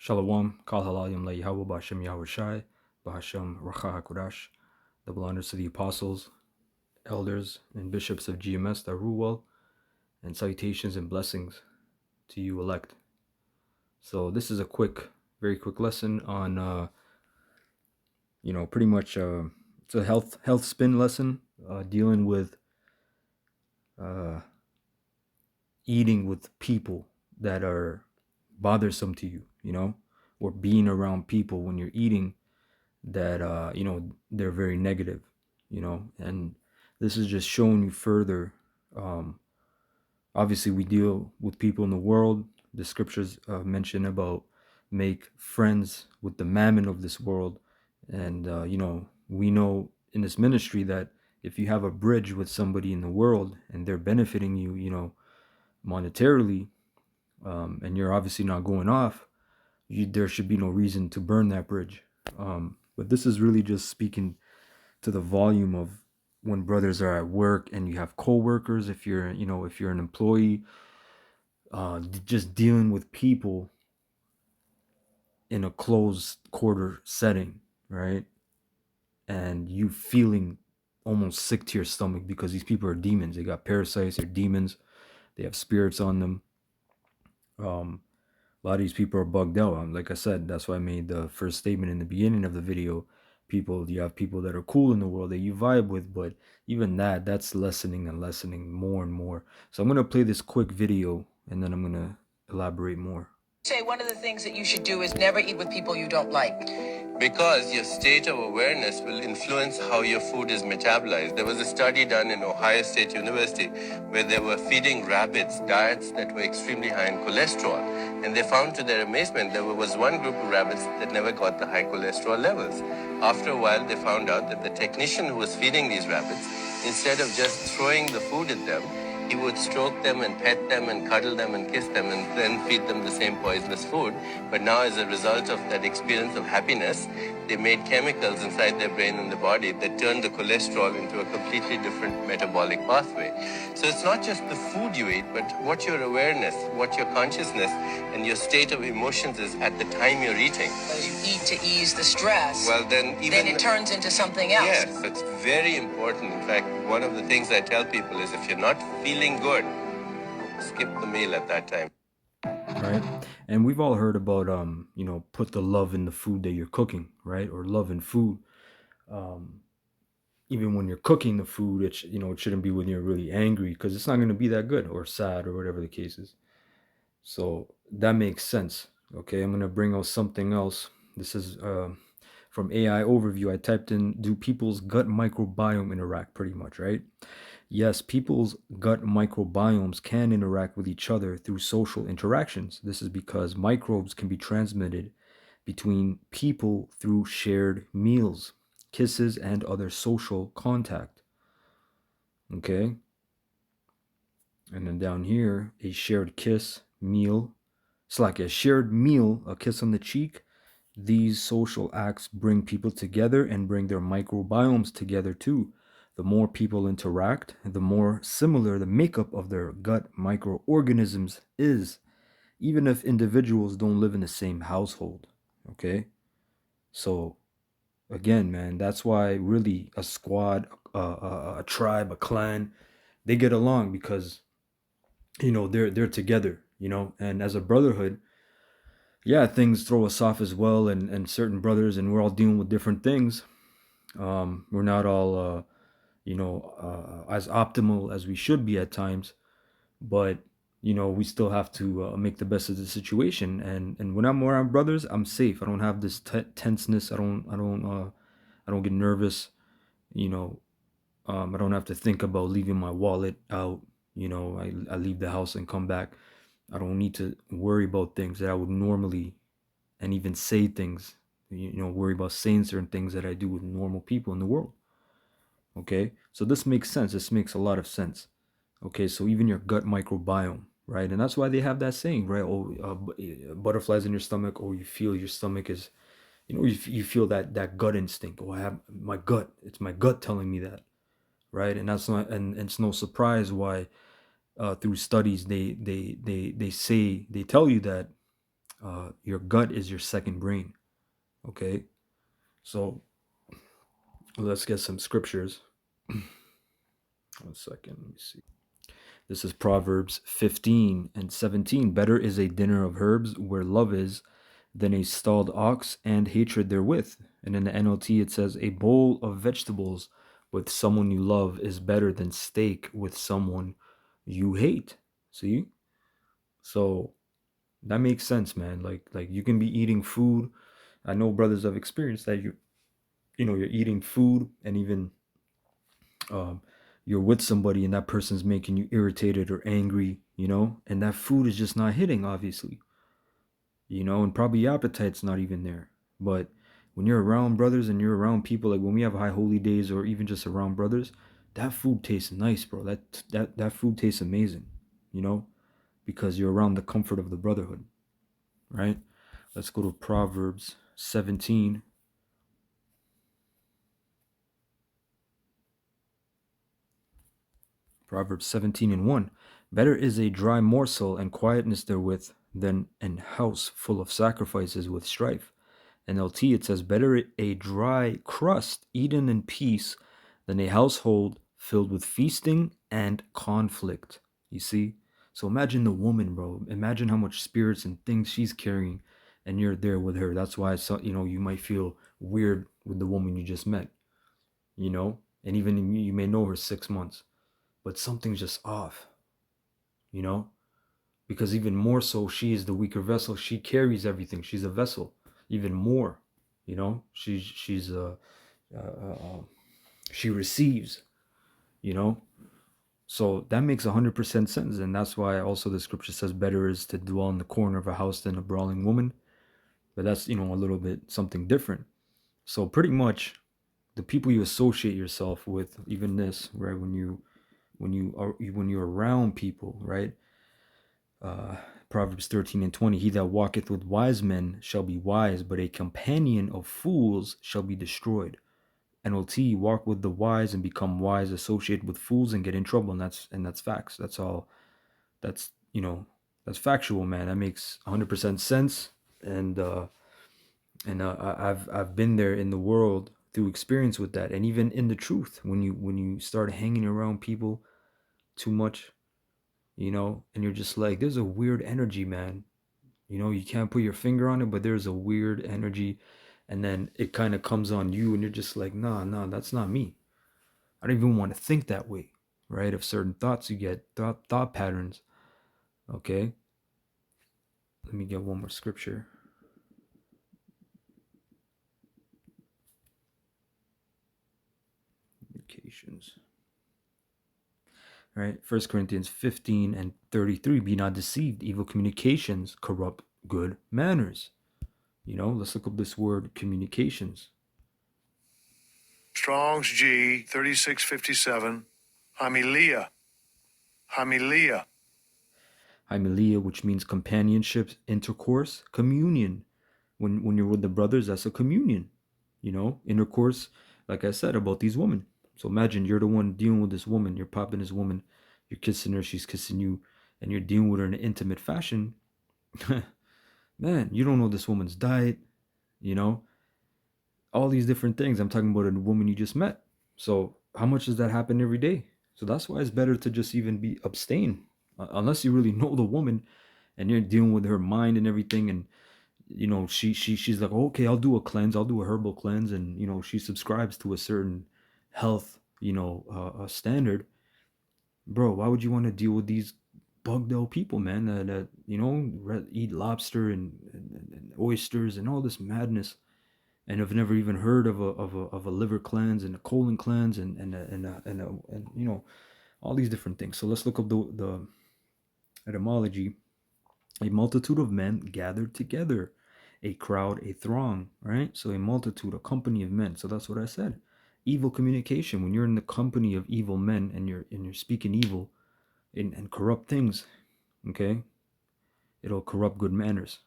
Shalom, Kal Halalim La Yahweh B'Hashem Yahweh Shai, B'Hashem Racha HaKodash. Double honors to the apostles, elders, and bishops of GMS that rule well, and salutations and blessings to you elect. So this is a very quick lesson on, pretty much it's a health spin lesson dealing with eating with people that are bothersome to you, or being around people when you're eating that they're very negative, and this is just showing you further. Obviously we deal with people in the world. The scriptures mention about make friends with the mammon of this world, and we know in this ministry that if you have a bridge with somebody in the world and they're benefiting you, monetarily, and you're obviously not going off, there should be no reason to burn that bridge. But this is really just speaking to the volume of when brothers are at work and you have co-workers, if you're an employee, just dealing with people in a closed quarter setting, right? And you feeling almost sick to your stomach because these people are demons. They got parasites, they're demons, they have spirits on them. A lot of these people are bugged out. Like I said, that's why I made the first statement in the beginning of the video. You have people that are cool in the world that you vibe with, but even that's lessening and lessening more and more. So I'm going to play this quick video and then I'm going to elaborate more. Say one of the things that you should do is never eat with people you don't like. Because your state of awareness will influence how your food is metabolized. There was a study done in Ohio State University where they were feeding rabbits diets that were extremely high in cholesterol. And they found to their amazement there was one group of rabbits that never got the high cholesterol levels. After a while, they found out that the technician who was feeding these rabbits, instead of just throwing the food at them, he would stroke them and pet them and cuddle them and kiss them and then feed them the same poisonous food. But now, as a result of that experience of happiness, they made chemicals inside their brain and the body that turned the cholesterol into a completely different metabolic pathway. So it's not just the food you eat, but what your awareness, what your consciousness, and your state of emotions is at the time you're eating. Well, you eat to ease the stress. Well, then it turns into something else. Yes, it's very important. In fact, one of the things I tell people is if you're not feeling good, skip the meal at that time. Right? And we've all heard about put the love in the food that you're cooking, right? Or love in food. Even when you're cooking the food, it shouldn't be when you're really angry, because it's not going to be that good, or sad, or whatever the case is. So that makes sense. Okay, I'm going to bring out something else. This is from AI Overview. I typed in, do people's gut microbiome interact, pretty much, right? Yes, people's gut microbiomes can interact with each other through social interactions. This is because microbes can be transmitted between people through shared meals, kisses, and other social contact. Okay? And then down here, a shared kiss, meal. It's like a shared meal, a kiss on the cheek. These social acts bring people together and bring their microbiomes together too. The more people interact, the more similar the makeup of their gut microorganisms is, even if individuals don't live in the same household. Okay? So, again, man, that's why really a squad, a tribe, a clan, they get along because, they're together, and as a brotherhood, yeah, things throw us off as well, and certain brothers, and we're all dealing with different things. We're not all, as optimal as we should be at times, but we still have to make the best of the situation. And when I'm around brothers, I'm safe. I don't have this tenseness. I don't get nervous. I don't have to think about leaving my wallet out. I leave the house and come back. I don't need to worry about things that I would normally, and even say things, worry about saying certain things that I do with normal people in the world. Okay, so this makes sense. This makes a lot of sense. Okay, so even your gut microbiome, right? And that's why they have that saying, right? Oh, butterflies in your stomach, or you feel your stomach is, you feel that gut instinct. Oh, I have my gut. It's my gut telling me that, right? And that's not, and it's no surprise why through studies they tell you that Your gut is your second brain. Okay, so let's get some scriptures. 1 second, let me see. This is Proverbs 15 and 17. Better is a dinner of herbs where love is than a stalled ox and hatred therewith. And in the NLT, it says, a bowl of vegetables with someone you love is better than steak with someone you hate. See? So that makes sense, man. Like you can be eating food. I know brothers have experienced that you're eating food and even um, you're with somebody and that person's making you irritated or angry, and that food is just not hitting, obviously, and probably your appetite's not even there. But when you're around brothers and you're around people, like when we have high holy days or even just around brothers, that food tastes nice, bro. That food tastes amazing, you know, because you're around the comfort of the brotherhood, right? Let's go to Proverbs 17. Proverbs 17 and 1. Better is a dry morsel and quietness therewith than an house full of sacrifices with strife. NLT, it says, better a dry crust eaten in peace than a household filled with feasting and conflict. You see? So imagine the woman, bro. Imagine how much spirits and things she's carrying, and you're there with her. That's why, you might feel weird with the woman you just met, and even you may know her 6 months, but something's just off, you know? Because even more so, she is the weaker vessel. She carries everything. She's a vessel, even more. Uh, uh, uh, she receives. You know, so that makes 100% sense, and that's why also the scripture says, "Better is to dwell in the corner of a house than a brawling woman." But that's a little bit something different. So pretty much, the people you associate yourself with, even this, right? When you're around people, right? uh, Proverbs 13 and 20, he that walketh with wise men shall be wise, but a companion of fools shall be destroyed. NLT, walk with the wise and become wise, associate with fools and get in trouble. And that's facts. That's all. That's factual, man. That makes 100% sense. And I've been there in the world through experience with that, and even in the truth, when you start hanging around people too much, and you're just like, there's a weird energy, man. You can't put your finger on it, but there's a weird energy, and then it kind of comes on you, and you're just like, nah, nah, that's not me. I don't even want to think that way, right? Of certain thoughts you get, thought patterns. Okay, let me get one more scripture. Communications. Right, 1 Corinthians 15 and 33. Be not deceived. Evil communications corrupt good manners. Let's look up this word communications. Strong's G 3657. Homilia. Homilia. Hymelia, which means companionship, intercourse, communion. When you're with the brothers, that's a communion. Intercourse, like I said, about these women. So imagine you're the one dealing with this woman, you're popping this woman, you're kissing her, she's kissing you, and you're dealing with her in an intimate fashion. Man, you don't know this woman's diet, you know, all these different things. I'm talking about a woman you just met. So how much does that happen every day? So that's why it's better to just even be abstain, unless you really know the woman and you're dealing with her mind and everything. And she's like, okay, I'll do a cleanse, I'll do a herbal cleanse, and she subscribes to a certain health standard. Bro, why would you want to deal with these bugged out people, man, that eat lobster and oysters and all this madness, and have never even heard of a liver cleanse and a colon cleanse and all these different things. So let's look up the etymology. A multitude of men gathered together, a crowd, a throng, right? So a multitude, a company of men. So that's what I said. Evil communication, when you're in the company of evil men and you're speaking evil and corrupt things, okay, it'll corrupt good manners.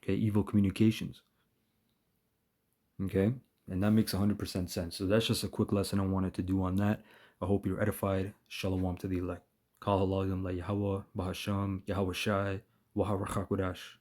Okay, evil communications. Okay, and that makes 100% sense. So that's just a quick lesson I wanted to do on that. I hope you're edified. Shalom to the elect. Kal halayim la Yahweh, Bahasham, Yahweh Shai, Waharachakudash.